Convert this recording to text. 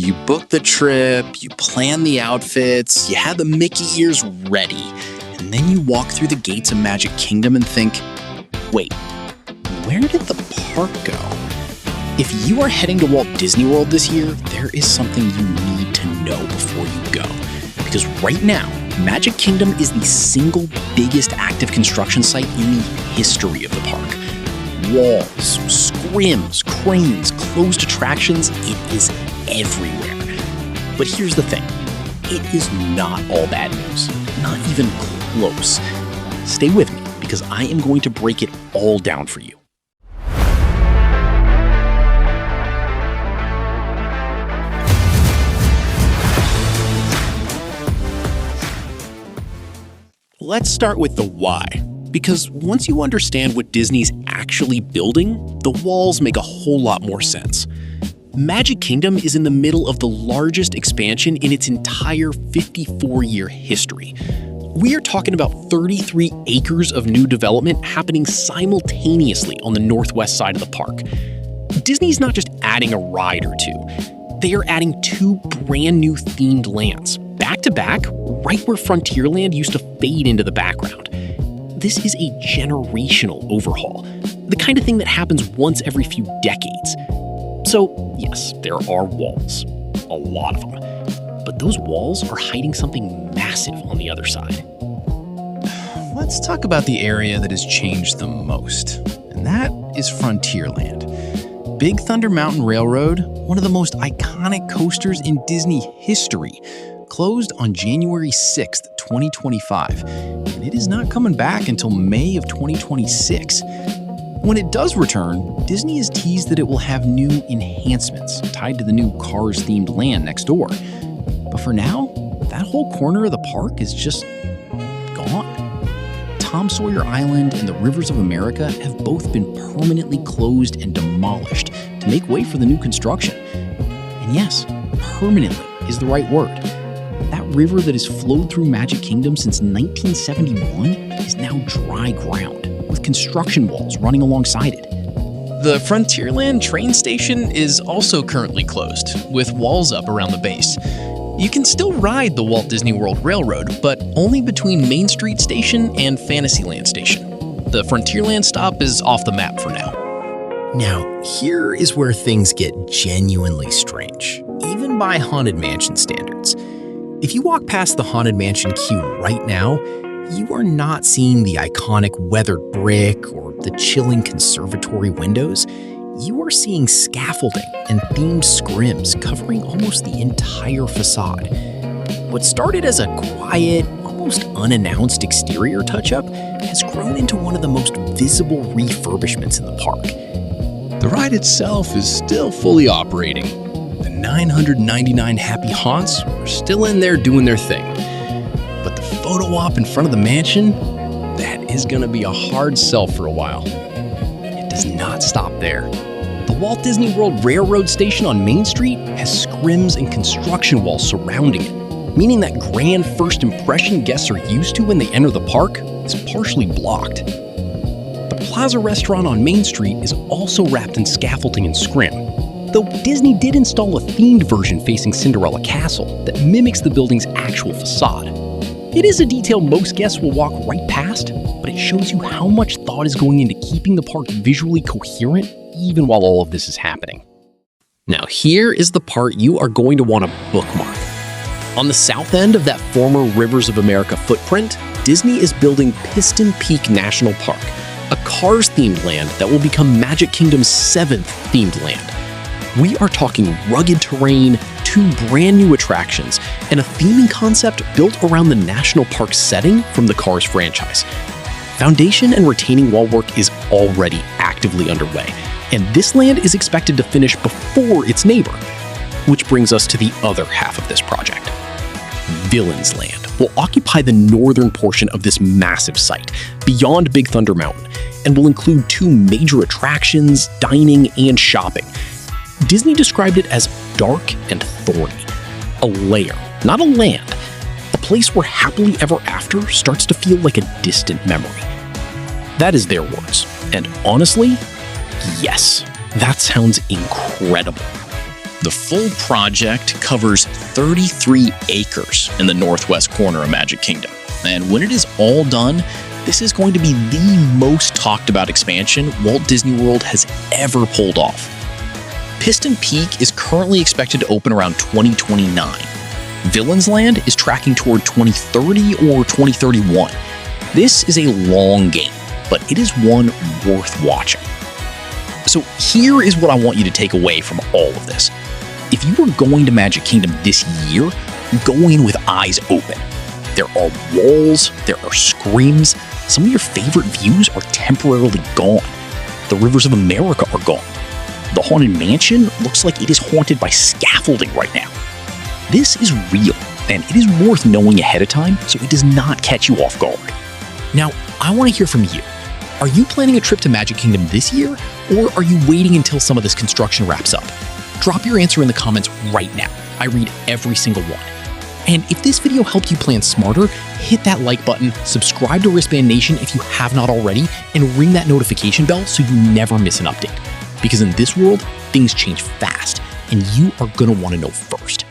You book the trip, you plan the outfits, you have the Mickey ears ready, and then you walk through the gates of Magic Kingdom and think, wait, where did the park go? If you are heading to Walt Disney World this year, there is something you need to know before you go. Because right now, Magic Kingdom is the single biggest active construction site in the history of the park. Walls, scrims, cranes, closed attractions, it is everywhere. But here's the thing, it is not all bad news, not even close. Stay with me because I am going to break it all down for you. Let's start with the why, because once you understand what Disney's actually building, the walls make a whole lot more sense. Magic Kingdom is in the middle of the largest expansion in its entire 54-year history. We are talking about 33 acres of new development happening simultaneously on the northwest side of the park. Disney's not just adding a ride or two. They are adding 2 brand new themed lands, back to back, right where Frontierland used to fade into the background. This is a generational overhaul, the kind of thing that happens once every few decades. So, yes, there are walls, a lot of them, but those walls are hiding something massive on the other side. Let's talk about the area that has changed the most, and that is Frontierland. Big Thunder Mountain Railroad, one of the most iconic coasters in Disney history, closed on January 6th, 2025, and it is not coming back until May of 2026. When it does return, Disney has teased that it will have new enhancements tied to the new Cars-themed land next door. But for now, that whole corner of the park is just gone. Tom Sawyer Island and the Rivers of America have both been permanently closed and demolished to make way for the new construction. And yes, permanently is the right word. That river that has flowed through Magic Kingdom since 1971 is now dry ground, with construction walls running alongside it. The Frontierland train station is also currently closed, with walls up around the base. You can still ride the Walt Disney World Railroad, but only between Main Street Station and Fantasyland Station. The Frontierland stop is off the map for now. Now, here is where things get genuinely strange, even by Haunted Mansion standards. If you walk past the Haunted Mansion queue right now, you are not seeing the iconic weathered brick or the chilling conservatory windows. You are seeing scaffolding and themed scrims covering almost the entire facade. What started as a quiet, almost unannounced exterior touch-up has grown into one of the most visible refurbishments in the park. The ride itself is still fully operating. The 999 happy haunts are still in there doing their thing. But the photo op in front of the mansion, that is going to be a hard sell for a while. It does not stop there. The Walt Disney World Railroad Station on Main Street has scrims and construction walls surrounding it, meaning that grand first impression guests are used to when they enter the park is partially blocked. The Plaza Restaurant on Main Street is also wrapped in scaffolding and scrim, though Disney did install a themed version facing Cinderella Castle that mimics the building's actual facade. It is a detail most guests will walk right past, but it shows you how much thought is going into keeping the park visually coherent even while all of this is happening. Now here is the part you are going to want to bookmark. On the south end of that former Rivers of America footprint, Disney is building Piston Peak National Park, a Cars-themed land that will become Magic Kingdom's 7th themed land. We are talking rugged terrain, 2 brand new attractions, and a theming concept built around the national park setting from the Cars franchise. Foundation and retaining wall work is already actively underway, and this land is expected to finish before its neighbor. Which brings us to the other half of this project. Villains Land will occupy the northern portion of this massive site, beyond Big Thunder Mountain, and will include 2 major attractions, dining, and shopping. Disney described it as dark and thorny. A lair, not a land. A place where happily ever after starts to feel like a distant memory. That is their words. And honestly, yes, that sounds incredible. The full project covers 33 acres in the northwest corner of Magic Kingdom. And when it is all done, this is going to be the most talked about expansion Walt Disney World has ever pulled off. Piston Peak is currently expected to open around 2029. Villains Land is tracking toward 2030 or 2031. This is a long game, but it is one worth watching. So here is what I want you to take away from all of this. If you are going to Magic Kingdom this year, go in with eyes open. There are walls, there are scrims, some of your favorite views are temporarily gone. The rivers of America are gone. The Haunted Mansion looks like it is haunted by scaffolding right now. This is real, and it is worth knowing ahead of time so it does not catch you off guard. Now, I want to hear from you. Are you planning a trip to Magic Kingdom this year, or are you waiting until some of this construction wraps up? Drop your answer in the comments right now. I read every single one. And if this video helped you plan smarter, hit that like button, subscribe to Wristband Nation if you have not already, and ring that notification bell so you never miss an update. Because in this world, things change fast, and you are going to want to know first.